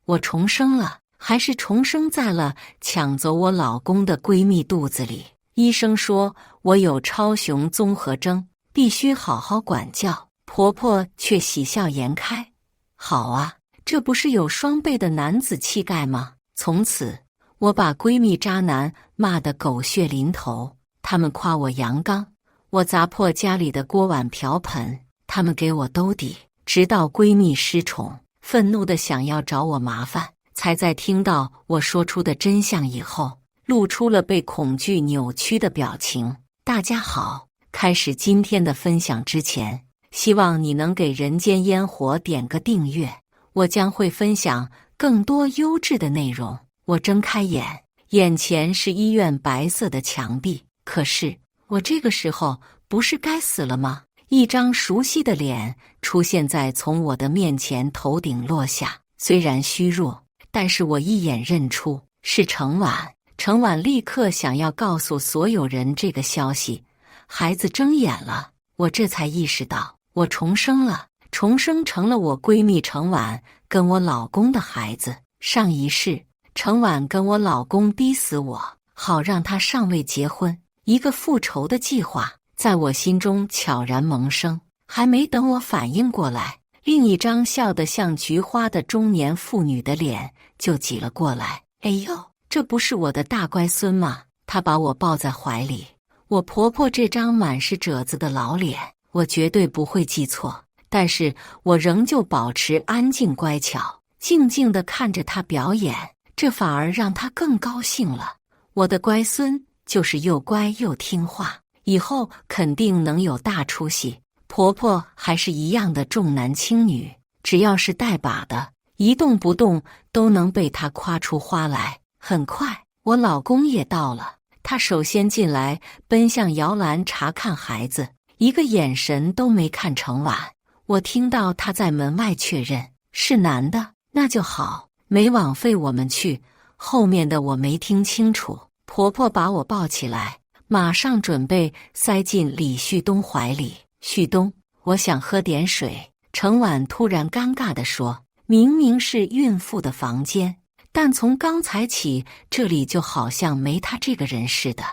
我重生了，还是重生在了抢走我老公的闺蜜肚子里？医生说我有超雄综合征，必须好好管教。婆婆却喜笑颜开，好啊，这不是有双倍的男子气概吗？从此，我把闺蜜渣男骂得狗血淋头，他们夸我阳刚，我砸破家里的锅碗瓢盆，他们给我兜底，直到闺蜜失宠，愤怒地想要找我麻烦，才在听到我说出的真相以后，露出了被恐惧扭曲的表情。大家好，开始今天的分享之前，希望你能给人间烟火点个订阅，我将会分享更多优质的内容。我睁开眼，眼前是医院白色的墙壁，可是我这个时候不是该死了吗？一张熟悉的脸出现在从我的面前头顶落下，虽然虚弱，但是我一眼认出是程婉。程婉立刻想要告诉所有人这个消息，孩子睁眼了，我这才意识到我重生了，重生成了我闺蜜程婉跟我老公的孩子。上一世，程婉跟我老公逼死我，好让他尚未结婚，一个复仇的计划在我心中悄然萌生。还没等我反应过来，另一张笑得像菊花的中年妇女的脸就挤了过来。哎呦，这不是我的大乖孙吗？她把我抱在怀里，我婆婆这张满是褶子的老脸，我绝对不会记错，但是我仍旧保持安静乖巧，静静地看着她表演，这反而让她更高兴了。我的乖孙就是又乖又听话，以后肯定能有大出息。婆婆还是一样的重男轻女，只要是带把的，一动不动都能被她夸出花来。很快，我老公也到了，他首先进来，奔向摇篮查看孩子，一个眼神都没看程婉。我听到他在门外确认是男的，那就好，没枉费我们去。后面的我没听清楚。婆婆把我抱起来，马上准备塞进李旭东怀里。旭东，我想喝点水。程婉突然尴尬地说，明明是孕妇的房间，但从刚才起，这里就好像没他这个人似的。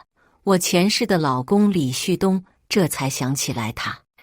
我前世的老公李旭东这才想起来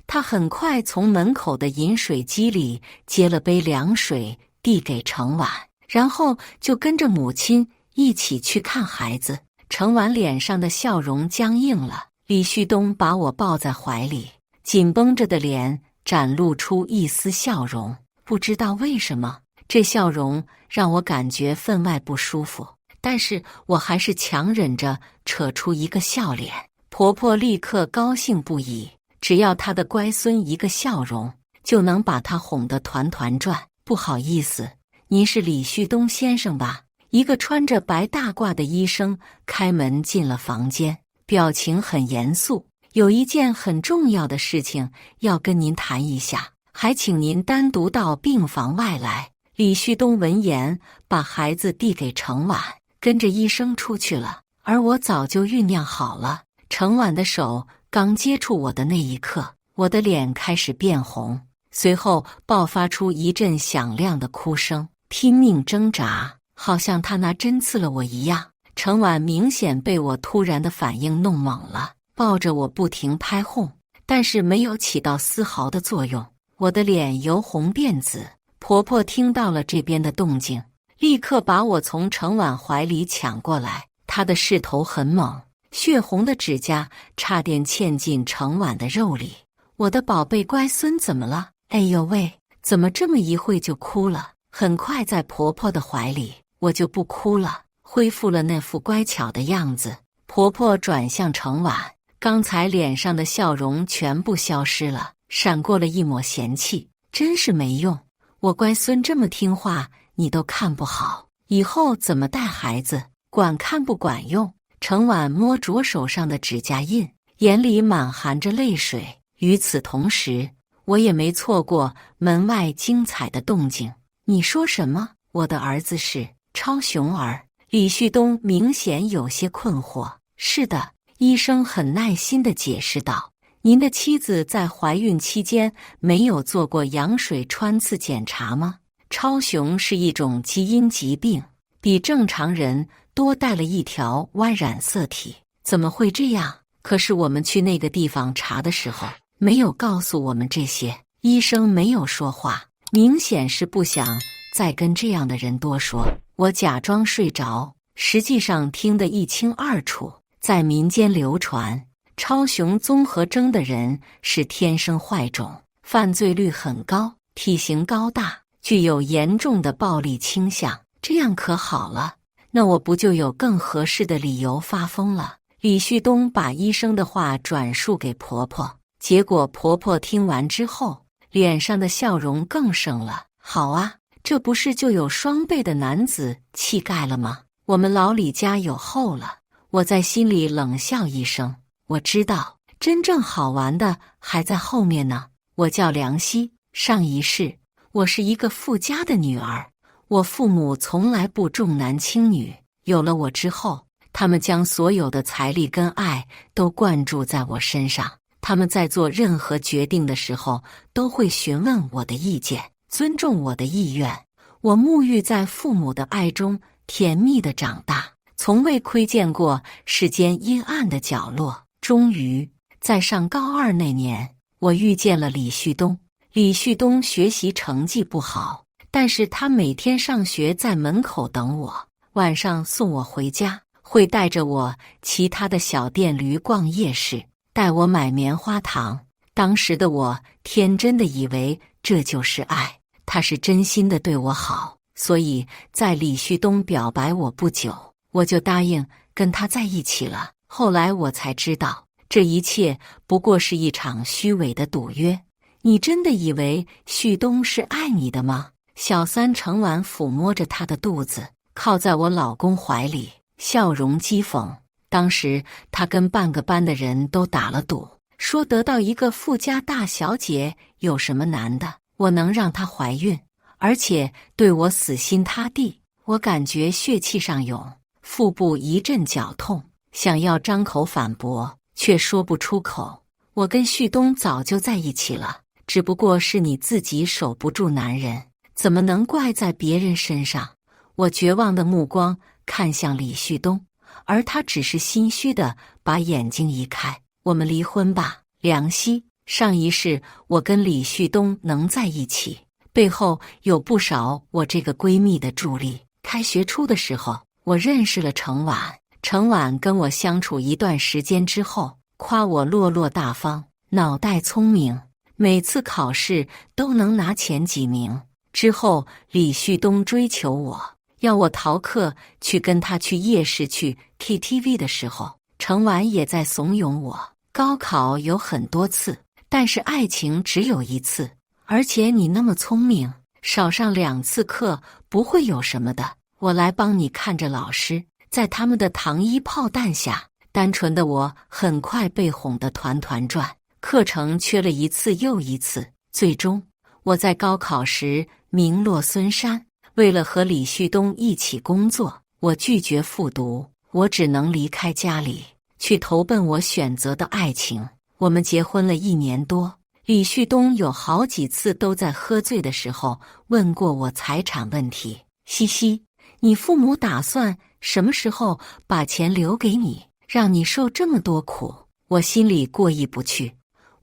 他很快从门口的饮水机里接了杯凉水递给程婉，然后就跟着母亲一起去看孩子。程婉脸上的笑容僵硬了，李旭东把我抱在怀里，紧绷着的脸展露出一丝笑容，不知道为什么，这笑容让我感觉分外不舒服，但是我还是强忍着扯出一个笑脸。婆婆立刻高兴不已，只要她的乖孙一个笑容，就能把她哄得团团转。不好意思，您是李旭东先生吧？一个穿着白大褂的医生开门进了房间，表情很严肃，有一件很重要的事情要跟您谈一下，还请您单独到病房外来。李旭东闻言，把孩子递给程婉，跟着医生出去了。而我早就酝酿好了，程婉的手刚接触我的那一刻，我的脸开始变红，随后爆发出一阵响亮的哭声，拼命挣扎，好像他拿针刺了我一样。程婉明显被我突然的反应弄懵了，抱着我不停拍哄，但是没有起到丝毫的作用，我的脸由红变紫。婆婆听到了这边的动静，立刻把我从程婉怀里抢过来，她的势头很猛，血红的指甲差点嵌进程婉的肉里。我的宝贝乖孙怎么了？哎呦喂，怎么这么一会就哭了？很快在婆婆的怀里，我就不哭了，恢复了那副乖巧的样子。婆婆转向程婉，刚才脸上的笑容全部消失了，闪过了一抹嫌弃。真是没用，我乖孙这么听话，你都看不好，以后怎么带孩子？管看不管用。程婉摸着手上的指甲印，眼里满含着泪水。与此同时，我也没错过门外精彩的动静。你说什么？我的儿子是超雄儿？李旭东明显有些困惑。是的，医生很耐心地解释道，您的妻子在怀孕期间没有做过羊水穿刺检查吗？超雄是一种基因疾病，比正常人多带了一条 Y 染色体。怎么会这样？可是我们去那个地方查的时候，没有告诉我们这些。医生没有说话，明显是不想再跟这样的人多说。我假装睡着，实际上听得一清二楚。在民间流传，超雄综合征的人是天生坏种，犯罪率很高，体型高大，具有严重的暴力倾向。这样可好了，那我不就有更合适的理由发疯了？李旭东把医生的话转述给婆婆，结果婆婆听完之后，脸上的笑容更盛了。好啊，这不是就有双倍的男子气概了吗？我们老李家有后了。我在心里冷笑一声，我知道真正好玩的还在后面呢。我叫梁希，上一世我是一个富家的女儿，我父母从来不重男轻女，有了我之后，他们将所有的财力跟爱都灌注在我身上。他们在做任何决定的时候，都会询问我的意见，尊重我的意愿。我沐浴在父母的爱中，甜蜜地长大，从未窥见过世间阴暗的角落。终于，在上高二那年，我遇见了李旭东。李旭东学习成绩不好，但是他每天上学在门口等我，晚上送我回家，会带着我骑他的小电驴逛夜市，带我买棉花糖。当时的我天真的以为这就是爱，他是真心的对我好，所以在李旭东表白我不久，我就答应跟他在一起了。后来我才知道，这一切不过是一场虚伪的赌约。你真的以为旭东是爱你的吗？小三程婉抚摸着他的肚子，靠在我老公怀里，笑容讥讽。当时他跟半个班的人都打了赌，说得到一个富家大小姐有什么难的，我能让她怀孕，而且对我死心塌地。我感觉血气上涌，腹部一阵绞痛，想要张口反驳，却说不出口。我跟旭东早就在一起了，只不过是你自己守不住男人，怎么能怪在别人身上？我绝望的目光看向李旭东，而他只是心虚的把眼睛移开。我们离婚吧，梁希。上一世我跟李旭东能在一起，背后有不少我这个闺蜜的助力。开学初的时候，我认识了程婉。程婉跟我相处一段时间之后，夸我落落大方，脑袋聪明，每次考试都能拿前几名。之后李旭东追求我，要我逃课去跟他去夜市去 KTV 的时候，程婉也在怂恿我。高考有很多次，但是爱情只有一次，而且你那么聪明，少上2次课不会有什么的，我来帮你看着老师。在他们的糖衣炮弹下，单纯的我很快被哄得团团转，课程缺了一次又一次。最终我在高考时名落孙山。为了和李旭东一起工作，我拒绝复读，我只能离开家里，去投奔我选择的爱情。我们结婚了1年多，李旭东有好几次都在喝醉的时候问过我财产问题。西西，你父母打算什么时候把钱留给你，让你受这么多苦？我心里过意不去。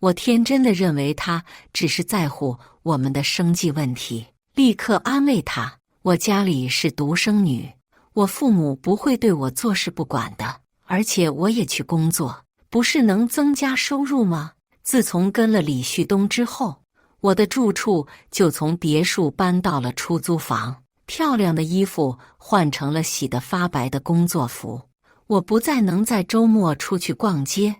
我天真的认为他只是在乎我们的生计问题，立刻安慰他，我家里是独生女，我父母不会对我坐视不管的，而且我也去工作，不是能增加收入吗？自从跟了李旭东之后，我的住处就从别墅搬到了出租房，漂亮的衣服换成了洗得发白的工作服。我不再能在周末出去逛街，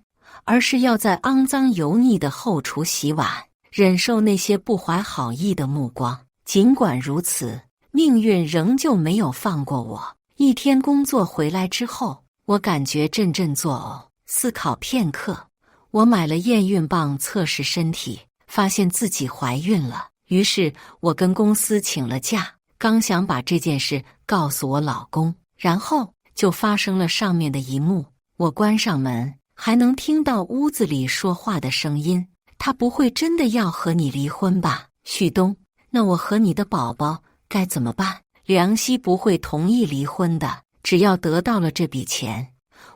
而是要在肮脏油腻的后厨洗碗，忍受那些不怀好意的目光。尽管如此，命运仍旧没有放过我。一天工作回来之后，我感觉阵阵作呕，思考片刻，我买了验孕棒测试身体，发现自己怀孕了。于是我跟公司请了假，刚想把这件事告诉我老公，然后就发生了上面的一幕。我关上门，还能听到屋子里说话的声音。他不会真的要和你离婚吧，旭东？那我和你的宝宝该怎么办？梁希不会同意离婚的，只要得到了这笔钱，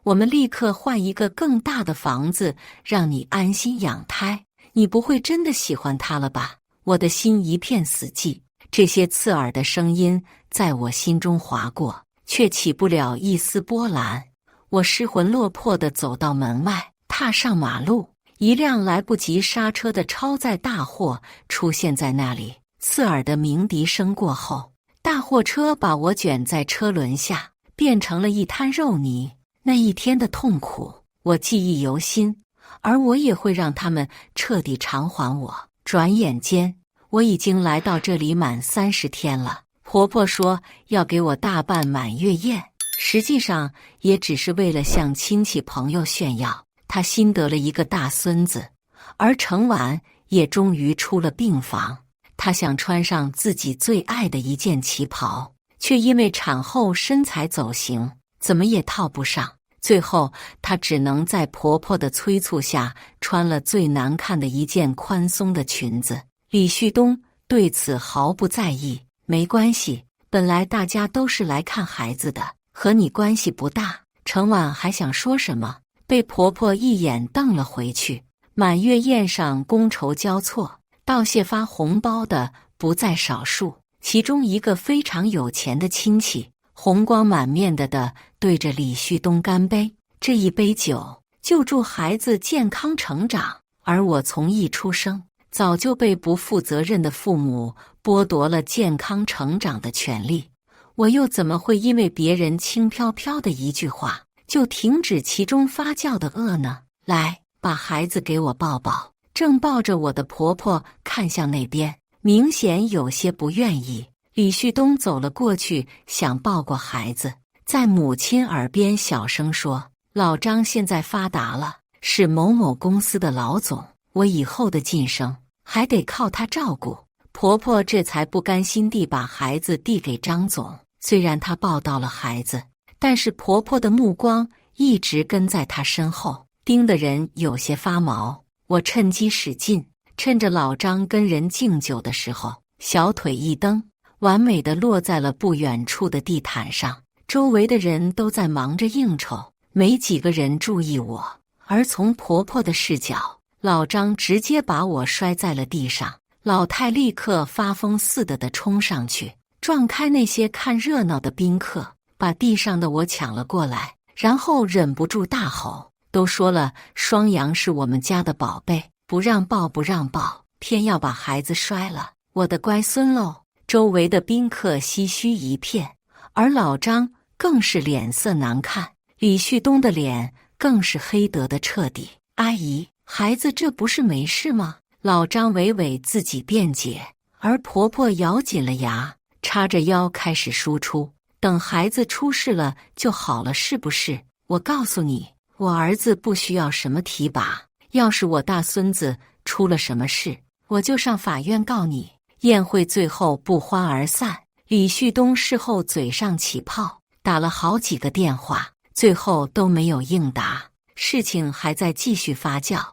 我们立刻换一个更大的房子，让你安心养胎。你不会真的喜欢他了吧？我的心一片死寂，这些刺耳的声音在我心中划过，却起不了一丝波澜。我失魂落魄地走到门外，踏上马路，一辆来不及刹车的超载大货出现在那里。刺耳的鸣笛声过后，大货车把我卷在车轮下，变成了一滩肉泥。那一天的痛苦，我记忆犹新，而我也会让他们彻底偿还我。转眼间，我已经来到这里满30天了。婆婆说要给我大办满月宴，实际上也只是为了向亲戚朋友炫耀，她新得了一个大孙子。而程婉也终于出了病房，她想穿上自己最爱的一件旗袍，却因为产后身材走形，怎么也套不上。最后，她只能在婆婆的催促下穿了最难看的一件宽松的裙子。李旭东对此毫不在意，没关系，本来大家都是来看孩子的，和你关系不大。程婉还想说什么，被婆婆一眼瞪了回去。满月宴上觥筹交错，道谢发红包的不在少数，其中一个非常有钱的亲戚红光满面的对着李旭东干杯，这一杯酒就祝孩子健康成长。而我从一出生早就被不负责任的父母剥夺了健康成长的权利，我又怎么会因为别人轻飘飘的一句话就停止其中发酵的恶呢？来，把孩子给我抱抱。正抱着我的婆婆看向那边，明显有些不愿意。李旭东走了过去，想抱过孩子，在母亲耳边小声说：“老张现在发达了，是某某公司的老总，我以后的晋升还得靠他照顾。”婆婆这才不甘心地把孩子递给张总。虽然她抱到了孩子，但是婆婆的目光一直跟在她身后，盯得人有些发毛。我趁机使劲，趁着老张跟人敬酒的时候，小腿一蹬，完美的落在了不远处的地毯上。周围的人都在忙着应酬，没几个人注意我。而从婆婆的视角，老张直接把我摔在了地上。老太立刻发疯似的冲上去，撞开那些看热闹的宾客，把地上的我抢了过来，然后忍不住大吼：“都说了，双阳是我们家的宝贝，不让抱不让抱，偏要把孩子摔了，我的乖孙喽！”周围的宾客唏嘘一片，而老张更是脸色难看，李旭东的脸更是黑得的彻底。“阿姨，孩子这不是没事吗？”老张娓娓自己辩解，而婆婆咬紧了牙，叉着腰开始输出：“等孩子出事了就好了，是不是？我告诉你，我儿子不需要什么提拔，要是我大孙子出了什么事，我就上法院告你。”宴会最后不欢而散。李旭东事后嘴上起泡，打了好几个电话，最后都没有应答。事情还在继续发酵。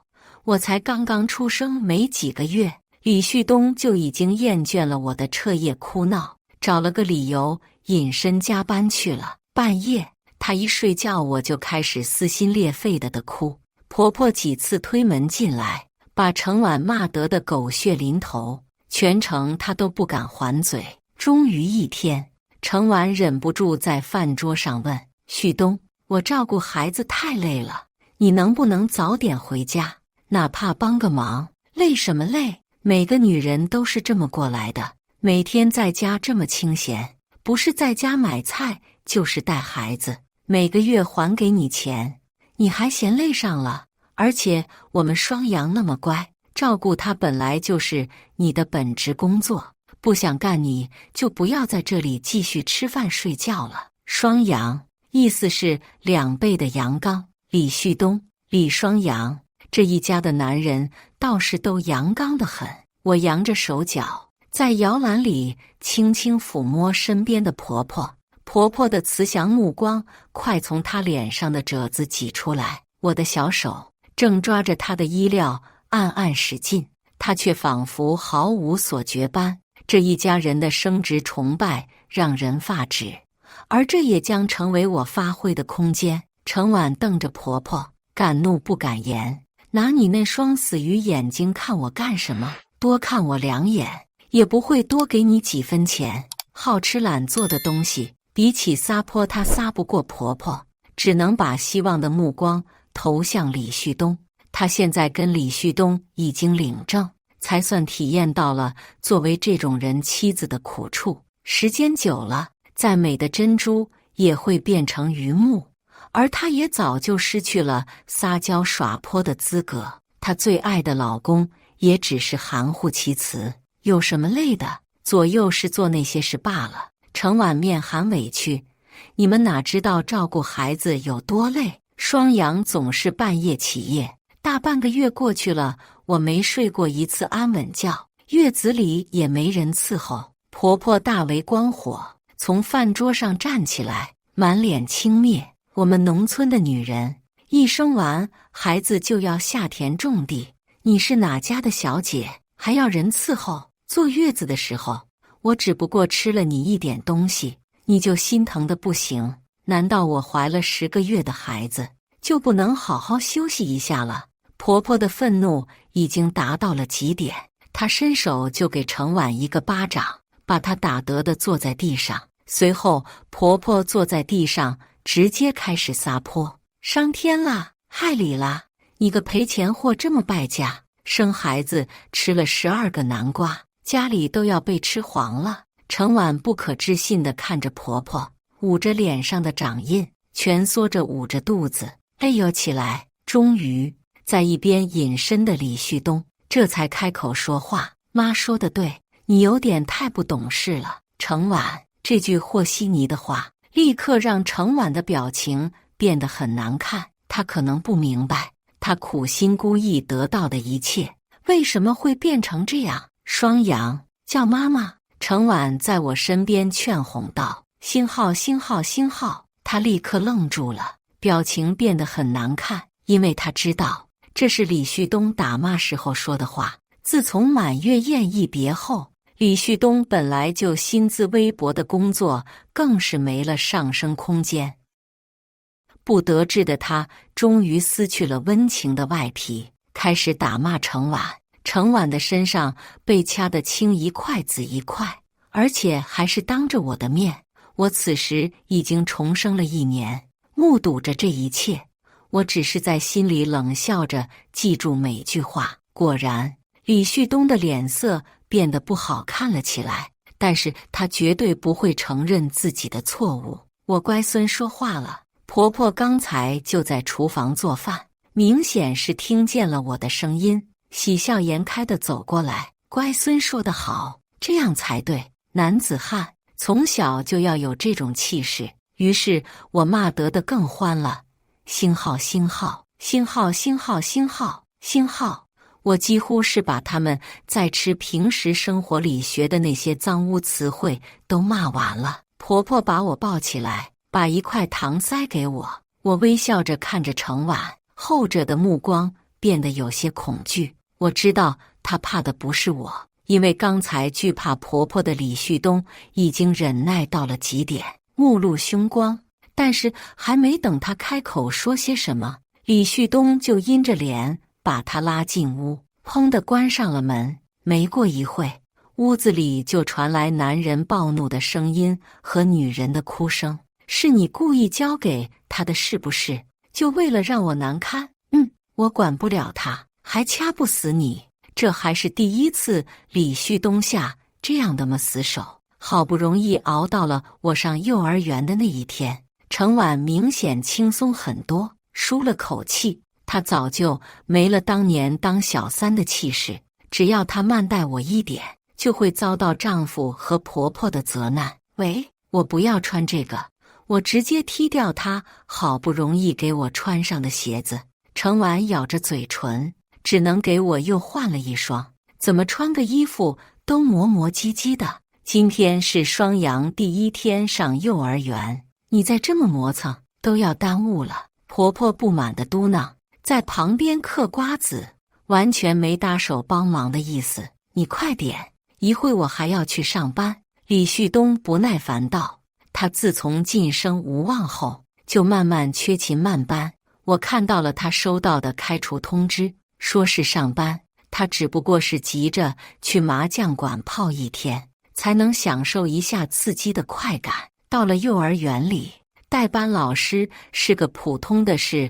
我才刚刚出生没几个月，李旭东就已经厌倦了我的彻夜哭闹，找了个理由隐身加班去了。半夜他一睡觉，我就开始撕心裂肺的哭。婆婆几次推门进来，把程婉骂得的狗血淋头，全程她都不敢还嘴。终于一天，程婉忍不住在饭桌上问：“旭东，我照顾孩子太累了，你能不能早点回家？哪怕帮个忙。”“累什么累？每个女人都是这么过来的，每天在家这么清闲，不是在家买菜就是带孩子，每个月还给你钱，你还嫌累上了？而且我们双阳那么乖，照顾他本来就是你的本职工作，不想干你就不要在这里继续吃饭睡觉了。”双阳意思是2倍的阳刚。李旭东、李双阳这一家的男人倒是都阳刚得很。我扬着手脚，在摇篮里轻轻抚摸身边的婆婆，婆婆的慈祥目光快从她脸上的褶子挤出来。我的小手正抓着她的衣料暗暗使劲，她却仿佛毫无所觉般，这一家人的生殖崇拜让人发指，而这也将成为我发挥的空间。程婉瞪着婆婆，敢怒不敢言，拿你那双死鱼眼睛看我干什么？多看我2眼，也不会多给你几分钱。好吃懒做的东西，比起撒泼，她撒不过婆婆，只能把希望的目光投向李旭东。她现在跟李旭东已经领证，才算体验到了作为这种人妻子的苦处。时间久了，再美的珍珠也会变成榆木，而她也早就失去了撒娇耍泼的资格。她最爱的老公也只是含糊其辞，有什么累的？左右是做那些事罢了。程婉面含委屈，你们哪知道照顾孩子有多累？双阳总是半夜起夜，大半个月过去了，我没睡过一次安稳觉，月子里也没人伺候。婆婆大为光火，从饭桌上站起来，满脸轻蔑。我们农村的女人，一生完孩子就要下田种地，你是哪家的小姐，还要人伺候？坐月子的时候，我只不过吃了你一点东西，你就心疼的不行。难道我怀了10个月的孩子，就不能好好休息一下了？婆婆的愤怒已经达到了极点，她伸手就给程婉一个巴掌，把她打得的坐在地上。随后婆婆坐在地上，直接开始撒泼：伤天啦，害理啦，你个赔钱货这么败家，生孩子吃了12个南瓜，家里都要被吃黄了。程婉不可置信地看着婆婆，捂着脸上的掌印，蜷缩着捂着肚子，哎呦起来。终于在一边隐身的李旭东这才开口说话：妈说的对，你有点太不懂事了。程婉这句和稀泥的话立刻让程婉的表情变得很难看。她可能不明白，她苦心孤诣得到的一切为什么会变成这样。双阳叫妈妈。程婉在我身边劝哄道：星号星号星号。她立刻愣住了，表情变得很难看，因为她知道这是李旭东打骂时候说的话。自从满月宴一别后，李旭东本来就薪资微薄的工作更是没了上升空间。不得志的他终于撕去了温情的外皮，开始打骂程婉。程婉的身上被掐得青一块紫一块，而且还是当着我的面。我此时已经重生了1年，目睹着这一切，我只是在心里冷笑着记住每句话。果然，李旭东的脸色变得不好看了起来，但是他绝对不会承认自己的错误。我乖孙说话了，婆婆刚才就在厨房做饭，明显是听见了我的声音，喜笑颜开地走过来。乖孙说得好，这样才对，男子汉从小就要有这种气势。于是我骂得更欢了：星号星号星号星号星号星号。我几乎是把他们在吃平时生活里学的那些脏污词汇都骂完了。婆婆把我抱起来，把一块糖塞给我。我微笑着看着程婉，后者的目光变得有些恐惧。我知道她怕的不是我，因为刚才惧怕婆婆的李旭东已经忍耐到了极点，目露凶光。但是还没等他开口说些什么，李旭东就阴着脸把他拉进屋，砰地关上了门。没过一会，屋子里就传来男人暴怒的声音和女人的哭声：是你故意交给他的是不是？就为了让我难堪？我管不了他，还掐不死你。这还是第一次李旭东下这样的么死手。好不容易熬到了我上幼儿园的那一天，程婉明显轻松很多，舒了口气。她早就没了当年当小三的气势，只要她慢待我一点，就会遭到丈夫和婆婆的责难。喂，我不要穿这个，我直接踢掉她好不容易给我穿上的鞋子。程婉咬着嘴唇，只能给我又换了一双。怎么穿个衣服都磨磨唧唧的。今天是双阳第1天上幼儿园，你再这么磨蹭，都要耽误了。婆婆不满地嘟囔，在旁边嗑瓜子，完全没搭手帮忙的意思。你快点！一会我还要去上班。李旭东不耐烦道。他自从晋升无望后，就慢慢缺勤慢班。我看到了他收到的开除通知，说是上班，他只不过是急着去麻将馆泡一天，才能享受一下刺激的快感。到了幼儿园里，代班老师是个普通的30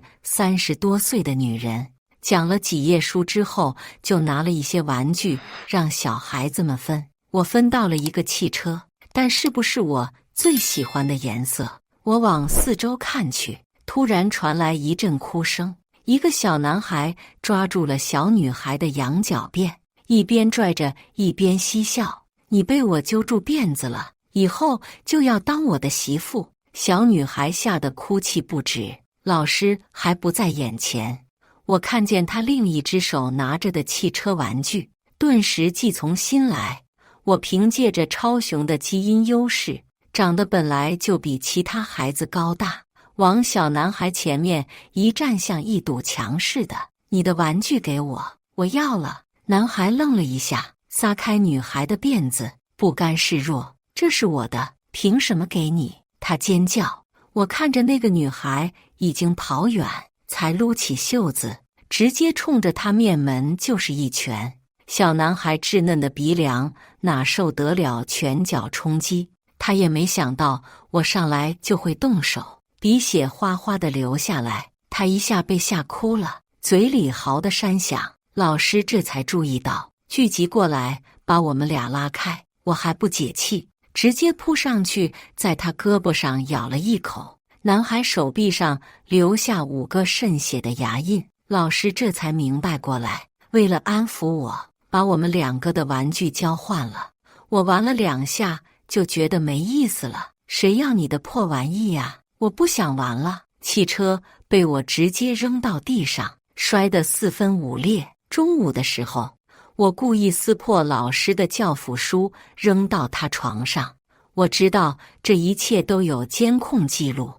多岁的女人，讲了几页书之后，就拿了一些玩具让小孩子们分。我分到了一个汽车，但是不是我最喜欢的颜色。我往四周看去，突然传来一阵哭声，一个小男孩抓住了小女孩的羊角辫，一边拽着一边嬉笑。你被我揪住辫子了，以后就要当我的媳妇。小女孩吓得哭泣不止。老师还不在眼前，我看见他另一只手拿着的汽车玩具，顿时悸从心来。我凭借着超雄的基因优势，长得本来就比其他孩子高大，往小男孩前面一站，像一堵墙似的。你的玩具给我，我要了。男孩愣了一下，撒开女孩的辫子，不甘示弱。这是我的，凭什么给你？他尖叫。我看着那个女孩已经跑远，才撸起袖子，直接冲着他面门就是一拳。小男孩稚嫩的鼻梁哪受得了拳脚冲击，他也没想到我上来就会动手，鼻血哗哗地流下来，他一下被吓哭了，嘴里嚎得山响。老师这才注意到，聚集过来把我们俩拉开。我还不解气，直接扑上去，在他胳膊上咬了一口，男孩手臂上留下5个渗血的牙印。老师这才明白过来，为了安抚我，把我们2个的玩具交换了。我玩了2下就觉得没意思了，谁要你的破玩意呀？我不想玩了。汽车被我直接扔到地上，摔得4分5裂。中午的时候，我故意撕破老师的教辅书，扔到他床上。我知道这一切都有监控记录，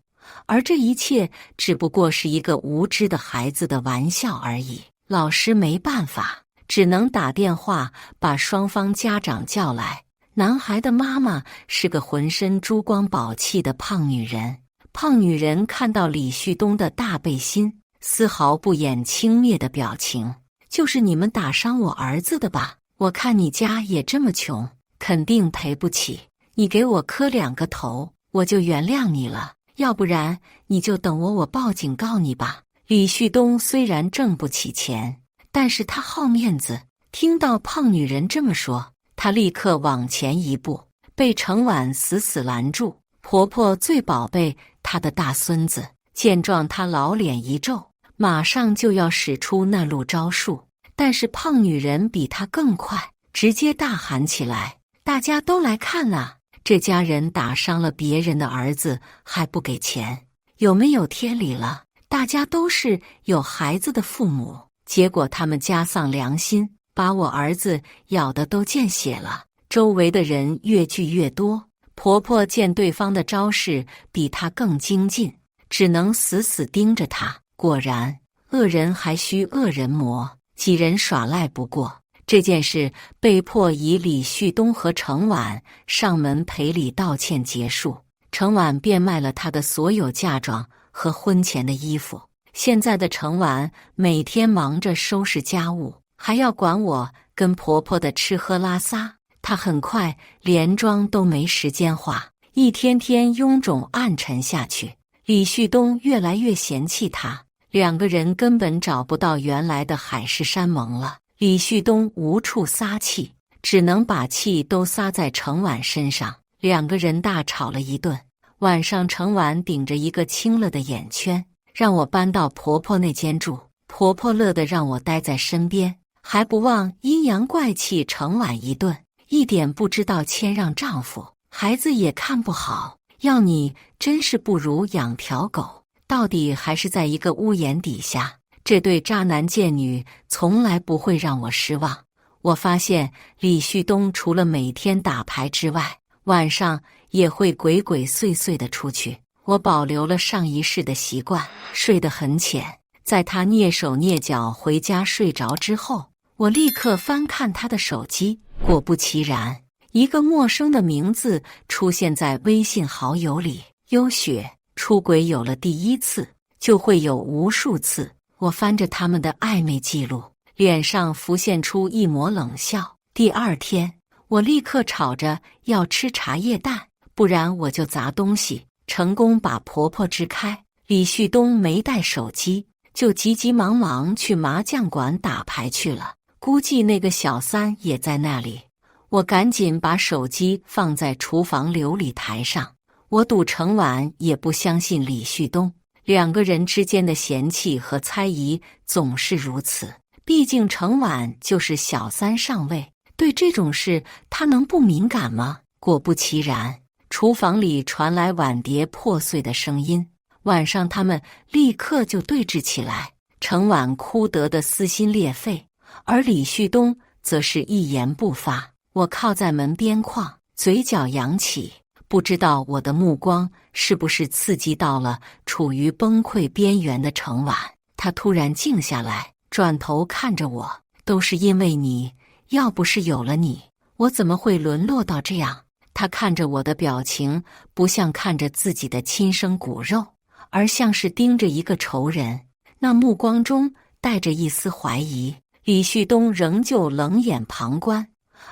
而这一切只不过是一个无知的孩子的玩笑而已。老师没办法，只能打电话把双方家长叫来。男孩的妈妈是个浑身珠光宝气的胖女人。胖女人看到李旭东的大背心，丝毫不掩轻蔑的表情。就是你们打伤我儿子的吧？我看你家也这么穷，肯定赔不起。你给我磕2个头，我就原谅你了。要不然你就等我报警告你吧。李旭东虽然挣不起钱，但是他好面子。听到胖女人这么说，他立刻往前一步，被程婉死死拦住。婆婆最宝贝她的大孙子，见状她老脸一皱，马上就要使出那路招数。但是胖女人比她更快，直接大喊起来：大家都来看啊！这家人打伤了别人的儿子还不给钱，有没有天理了？大家都是有孩子的父母，结果他们家丧良心，把我儿子咬得都见血了。周围的人越聚越多，婆婆见对方的招式比她更精进，只能死死盯着她。果然，恶人还需恶人磨，几人耍赖不过。这件事被迫以李旭东和程婉上门赔礼道歉结束。程婉变卖了她的所有嫁妆和婚前的衣服。现在的程婉每天忙着收拾家务，还要管我跟婆婆的吃喝拉撒，她很快连妆都没时间化，一天天臃肿暗沉下去。李旭东越来越嫌弃她，2个人根本找不到原来的海誓山盟了。李旭东无处撒气，只能把气都撒在程婉身上。2个人大吵了一顿。晚上，程婉顶着一个青了的眼圈，让我搬到婆婆那间住。婆婆乐得让我待在身边，还不忘阴阳怪气程婉一顿，一点不知道谦让丈夫。孩子也看不好，要你真是不如养条狗。到底还是在一个屋檐底下，这对渣男贱女从来不会让我失望。我发现李旭东除了每天打牌之外，晚上也会鬼鬼祟祟地出去。我保留了上一世的习惯，睡得很浅。在他蹑手蹑脚回家睡着之后，我立刻翻看他的手机，果不其然，一个陌生的名字出现在微信好友里。优雪，出轨有了第一次，就会有无数次。我翻着他们的暧昧记录，脸上浮现出一抹冷笑。第二天，我立刻吵着要吃茶叶蛋，不然我就砸东西，成功把婆婆支开。李旭东没带手机，就急急忙忙去麻将馆打牌去了，估计那个小三也在那里。我赶紧把手机放在厨房琉璃台上。我赌程婉也不相信李旭东，两个人之间的嫌弃和猜疑总是如此。毕竟程婉就是小三上位，对这种事他能不敏感吗？果不其然，厨房里传来碗碟破碎的声音。晚上他们立刻就对峙起来，程婉哭得的撕心裂肺，而李旭东则是一言不发。我靠在门边框，嘴角扬起，不知道我的目光是不是刺激到了处于崩溃边缘的程婉。他突然静下来，转头看着我，都是因为你，要不是有了你，我怎么会沦落到这样？他看着我的表情，不像看着自己的亲生骨肉，而像是盯着一个仇人，那目光中带着一丝怀疑。李旭东仍旧冷眼旁观，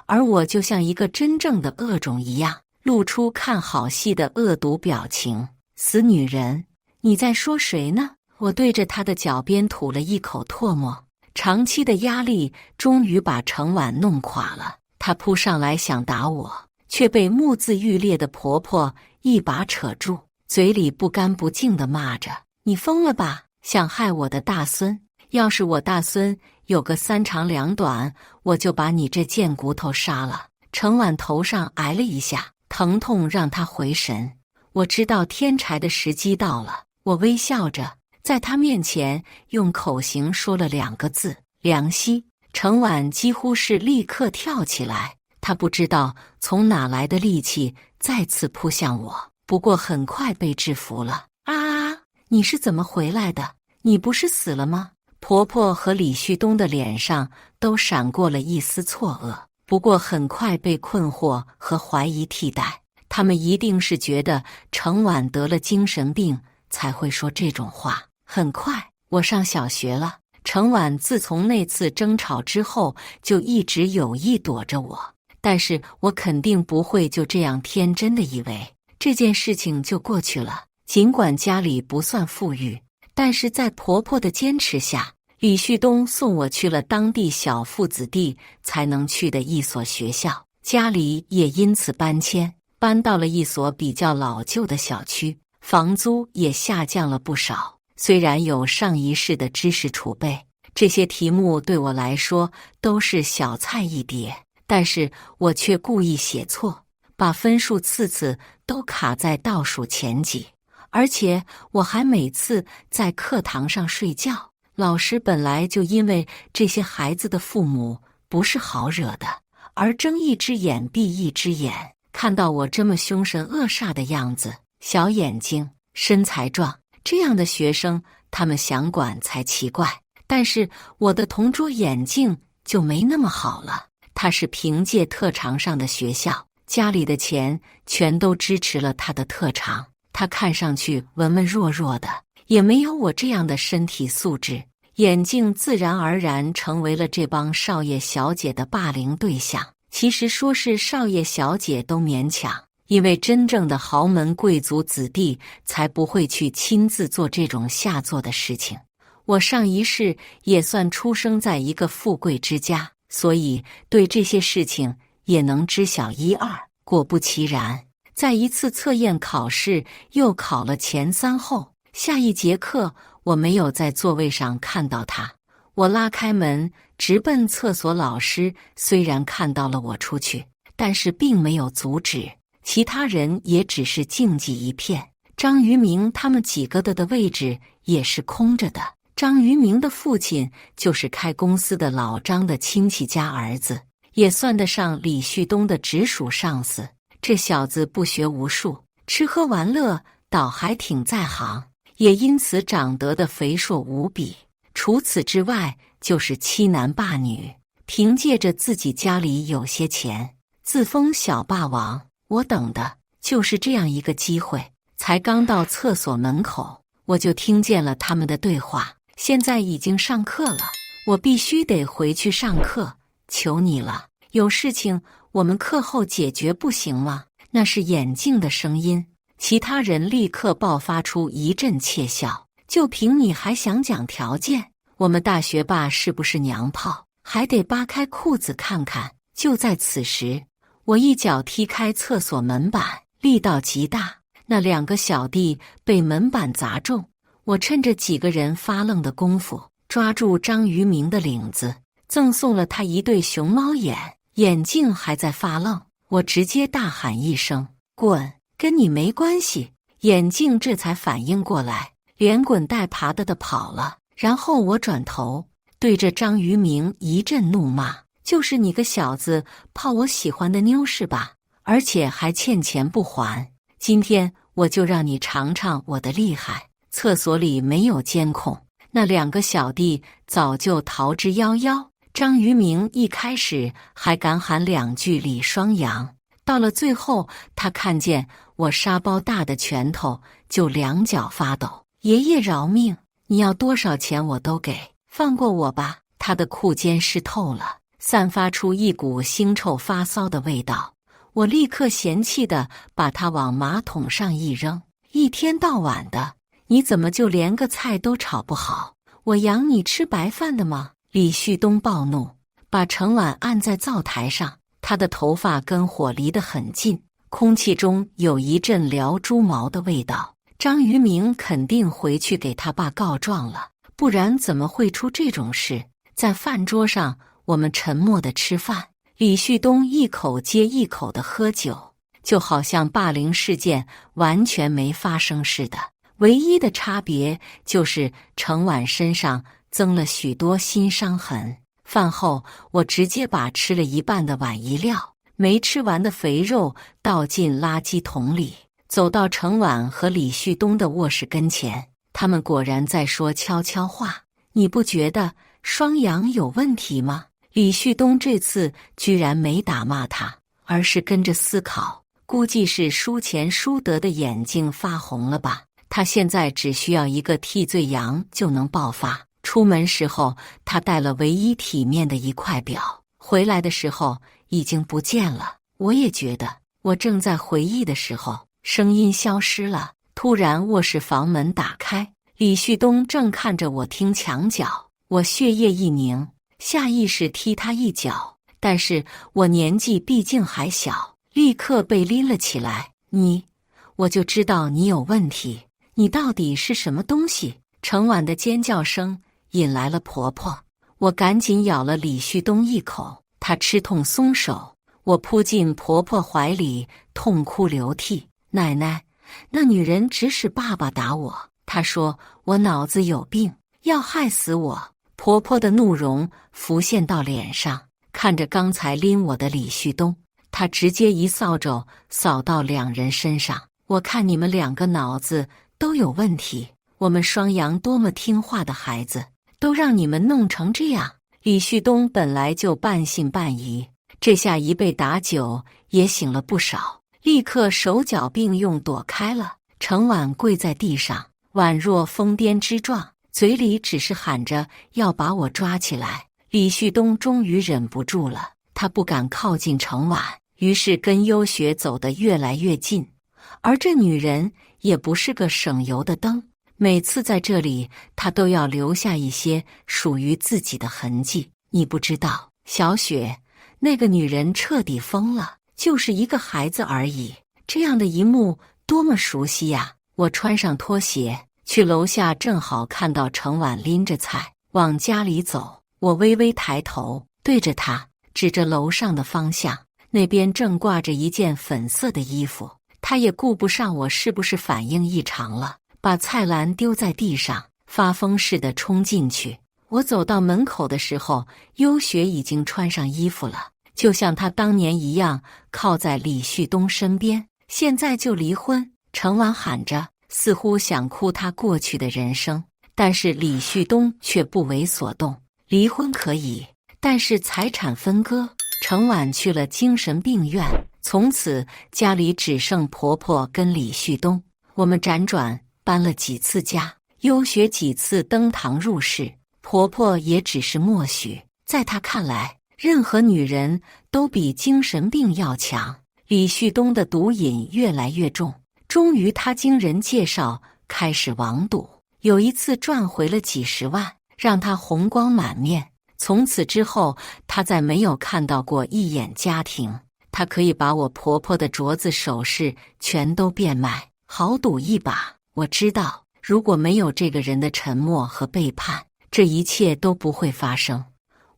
而我就像一个真正的恶种一样，露出看好戏的恶毒表情。死女人，你在说谁呢？我对着他的脚边吐了一口唾沫。长期的压力终于把程婉弄垮了，她扑上来想打我，却被目眦欲裂的婆婆一把扯住，嘴里不干不净地骂着：“你疯了吧？想害我的大孙？要是我大孙有个三长两短，我就把你这贱骨头杀了。”程婉头上挨了一下，疼痛让她回神。我知道添柴的时机到了，我微笑着在她面前用口型说了2个字：凉溪。程婉几乎是立刻跳起来，她不知道从哪来的力气再次扑向我，不过很快被制服了。啊！你是怎么回来的？你不是死了吗？婆婆和李旭东的脸上都闪过了一丝错愕，不过很快被困惑和怀疑替代。他们一定是觉得程婉得了精神病才会说这种话。很快，我上小学了。程婉自从那次争吵之后，就一直有意躲着我，但是我肯定不会就这样天真的以为这件事情就过去了。尽管家里不算富裕，但是在婆婆的坚持下，李旭东送我去了当地小父子弟才能去的一所学校，家里也因此搬迁，搬到了一所比较老旧的小区，房租也下降了不少。虽然有上一世的知识储备，这些题目对我来说都是小菜一碟，但是我却故意写错，把分数次次都卡在倒数前几，而且我还每次在课堂上睡觉。老师本来就因为这些孩子的父母不是好惹的，而睁一只眼闭一只眼，看到我这么凶神恶煞的样子，小眼睛，身材壮，这样的学生他们想管才奇怪。但是我的同桌眼镜就没那么好了，他是凭借特长上的学校，家里的钱全都支持了他的特长，他看上去文文弱弱的，也没有我这样的身体素质，眼镜自然而然成为了这帮少爷小姐的霸凌对象。其实说是少爷小姐都勉强，因为真正的豪门贵族子弟才不会去亲自做这种下作的事情。我上一世也算出生在一个富贵之家，所以对这些事情也能知晓一二。果不其然，在一次测验考试又考了前3后，下一节课我没有在座位上看到他，我拉开门直奔厕所。老师虽然看到了我出去，但是并没有阻止，其他人也只是静寂一片。张于明他们几个的位置也是空着的。张于明的父亲就是开公司的老张的亲戚家儿子，也算得上李旭东的直属上司。这小子不学无术，吃喝玩乐倒还挺在行，也因此长得的肥硕无比。除此之外就是欺男霸女，凭借着自己家里有些钱，自封小霸王。我等的就是这样一个机会。才刚到厕所门口，我就听见了他们的对话。现在已经上课了，我必须得回去上课，求你了，有事情我们课后解决不行吗？那是眼镜的声音。其他人立刻爆发出一阵窃笑。就凭你还想讲条件？我们大学霸是不是娘炮？还得扒开裤子看看。就在此时，我一脚踢开厕所门板，力道极大，那2个小弟被门板砸中。我趁着几个人发愣的功夫，抓住张于明的领子，赠送了他一对熊猫眼，眼镜还在发愣。我直接大喊一声：“滚！跟你没关系！”眼镜这才反应过来，连滚带爬的跑了。然后我转头对着张于明一阵怒骂：“就是你个小子泡我喜欢的妞是吧？而且还欠钱不还！今天我就让你尝尝我的厉害！”厕所里没有监控，那2个小弟早就逃之夭夭。张于明一开始还敢喊2句李双阳，到了最后，他看见我沙包大的拳头，就2脚发抖。爷爷饶命！你要多少钱我都给，放过我吧！他的裤肩湿透了，散发出一股腥臭发骚的味道。我立刻嫌弃地把他往马桶上一扔。一天到晚的，你怎么就连个菜都炒不好？我养你吃白饭的吗？李旭东暴怒，把程婉按在灶台上，他的头发跟火离得很近，空气中有一阵燎猪毛的味道。张于明肯定回去给他爸告状了，不然怎么会出这种事？在饭桌上，我们沉默地吃饭，李旭东一口接一口地喝酒，就好像霸凌事件完全没发生似的。唯一的差别就是程婉身上增了许多新伤痕。饭后，我直接把吃了一半的碗一撂，没吃完的肥肉倒进垃圾桶里，走到程婉和李旭东的卧室跟前。他们果然在说悄悄话。你不觉得双阳有问题吗？李旭东这次居然没打骂他，而是跟着思考，估计是输钱输得的眼睛发红了吧。他现在只需要一个替罪羊就能爆发。出门时候，他带了唯一体面的一块表，回来的时候已经不见了。我也觉得，我正在回忆的时候，声音消失了。突然，卧室房门打开，李旭东正看着我听墙角。我血液一凝，下意识踢他一脚，但是我年纪毕竟还小，立刻被拎了起来。我就知道你有问题。你到底是什么东西？程婉的尖叫声引来了婆婆，我赶紧咬了李旭东一口，她吃痛松手，我扑进婆婆怀里，痛哭流涕。奶奶，那女人指使爸爸打我，她说我脑子有病，要害死我。婆婆的怒容浮现到脸上，看着刚才拎我的李旭东，她直接一扫帚扫到2人身上。我看你们2个脑子都有问题，我们双阳多么听话的孩子，都让你们弄成这样。李旭东本来就半信半疑，这下一被打酒也醒了不少，立刻手脚并用躲开了。程婉跪在地上，宛若疯癫之状，嘴里只是喊着要把我抓起来。李旭东终于忍不住了，他不敢靠近程婉，于是跟优雪走得越来越近。而这女人也不是个省油的灯，每次在这里，她都要留下一些属于自己的痕迹。你不知道，小雪，那个女人彻底疯了，就是一个孩子而已。这样的一幕多么熟悉呀！我穿上拖鞋去楼下，正好看到程婉拎着菜往家里走。我微微抬头，对着她指着楼上的方向，那边正挂着一件粉色的衣服。他也顾不上我是不是反应异常了，把菜篮丢在地上，发疯似的冲进去。我走到门口的时候，优雪已经穿上衣服了，就像她当年一样，靠在李旭东身边。现在就离婚，程婉喊着，似乎想哭他过去的人生，但是李旭东却不为所动。离婚可以，但是财产分割，程婉去了精神病院，从此家里只剩婆婆跟李旭东。我们辗转搬了几次家，优雪几次登堂入室，婆婆也只是默许。在她看来，任何女人都比精神病要强。李旭东的毒瘾越来越重，终于他经人介绍开始网赌，有一次赚回了几十万，让他红光满面。从此之后，他再没有看到过一眼家庭。他可以把我婆婆的镯子首饰全都变卖，豪赌一把。我知道，如果没有这个人的沉默和背叛，这一切都不会发生。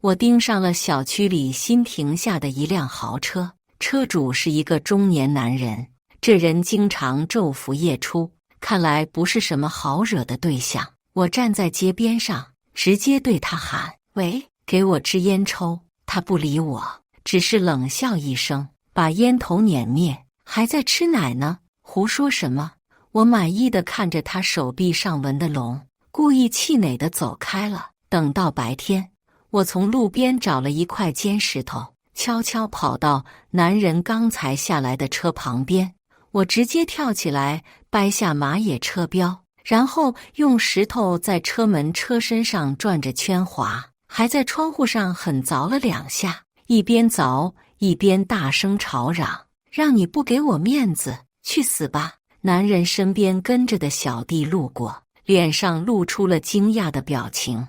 我盯上了小区里新停下的一辆豪车，车主是一个中年男人，这人经常昼伏夜出，看来不是什么好惹的对象。我站在街边上，直接对他喊：“喂，给我支烟抽。”他不理我，只是冷笑一声，把烟头碾灭。还在吃奶呢，胡说什么？我满意的看着他手臂上纹的龙，故意气馁的走开了。等到白天，我从路边找了一块尖石头，悄悄跑到男人刚才下来的车旁边。我直接跳起来，掰下马野车标，然后用石头在车门车身上转着圈划，还在窗户上狠凿了2下，一边凿一边大声吵嚷：“让你不给我面子，去死吧！”男人身边跟着的小弟路过，脸上露出了惊讶的表情。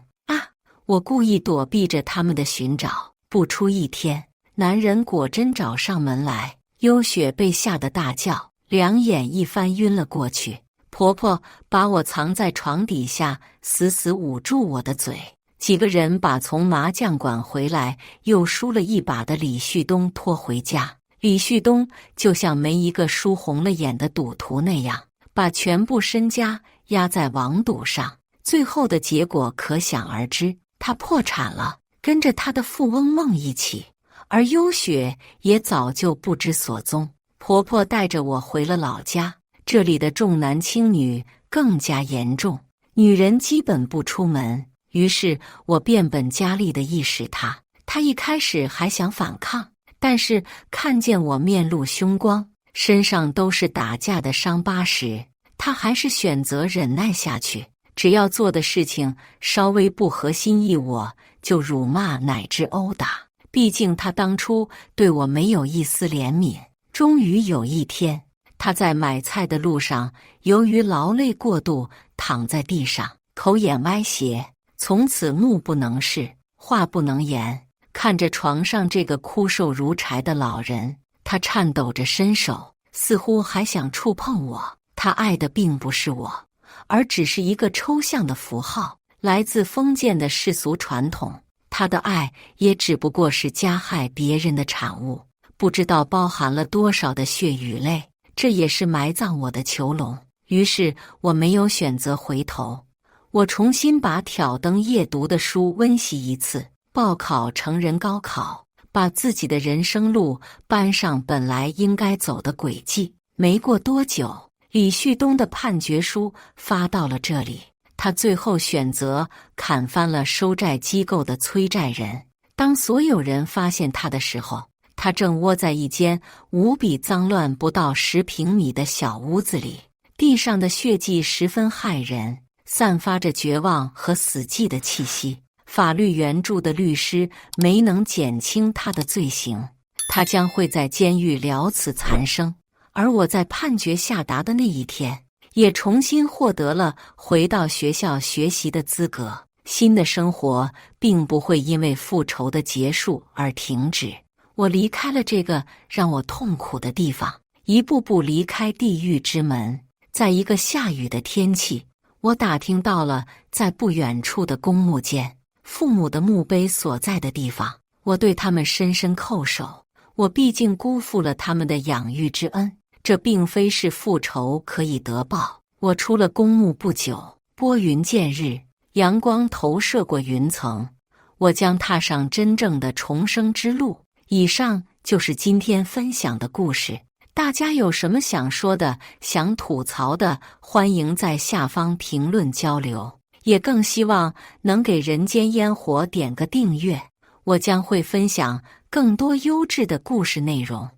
我故意躲避着他们的寻找。不出1天，男人果真找上门来。优雪被吓得大叫，两眼一翻晕了过去。婆婆把我藏在床底下，死死捂住我的嘴。几个人把从麻将馆回来又输了一把的李旭东拖回家。李旭东就像没一个输红了眼的赌徒那样，把全部身家压在网赌上，最后的结果可想而知。他破产了，跟着他的富翁梦一起，而优雪也早就不知所踪。婆婆带着我回了老家，这里的重男轻女更加严重，女人基本不出门。于是我变本加厉地意识她。她一开始还想反抗，但是看见我面露凶光，身上都是打架的伤疤时，她还是选择忍耐下去。只要做的事情稍微不合心意，我就辱骂乃至殴打。毕竟他当初对我没有一丝怜悯。终于有一天，他在买菜的路上，由于劳累过度，躺在地上，口眼歪斜，从此目不能视，话不能言。看着床上这个枯瘦如柴的老人，他颤抖着伸手，似乎还想触碰我。他爱的并不是我，而只是一个抽象的符号，来自封建的世俗传统。他的爱也只不过是加害别人的产物，不知道包含了多少的血与泪，这也是埋葬我的囚笼。于是我没有选择回头，我重新把挑灯夜读的书温习一次，报考成人高考，把自己的人生路搬上本来应该走的轨迹。没过多久，李旭东的判决书发到了这里，他最后选择砍翻了收债机构的催债人。当所有人发现他的时候，他正窝在一间无比脏乱不到10平米的小屋子里，地上的血迹十分骇人，散发着绝望和死寂的气息。法律援助的律师没能减轻他的罪行，他将会在监狱了此残生。而我在判决下达的那一天，也重新获得了回到学校学习的资格。新的生活并不会因为复仇的结束而停止。我离开了这个让我痛苦的地方，一步步离开地狱之门。在一个下雨的天气，我打听到了在不远处的公墓间，父母的墓碑所在的地方。我对他们深深叩首，我毕竟辜负了他们的养育之恩，这并非是复仇可以得报。我出了公墓不久，拨云见日，阳光投射过云层，我将踏上真正的重生之路。以上就是今天分享的故事，大家有什么想说的、想吐槽的，欢迎在下方评论交流，也更希望能给人间烟火点个订阅。我将会分享更多优质的故事内容。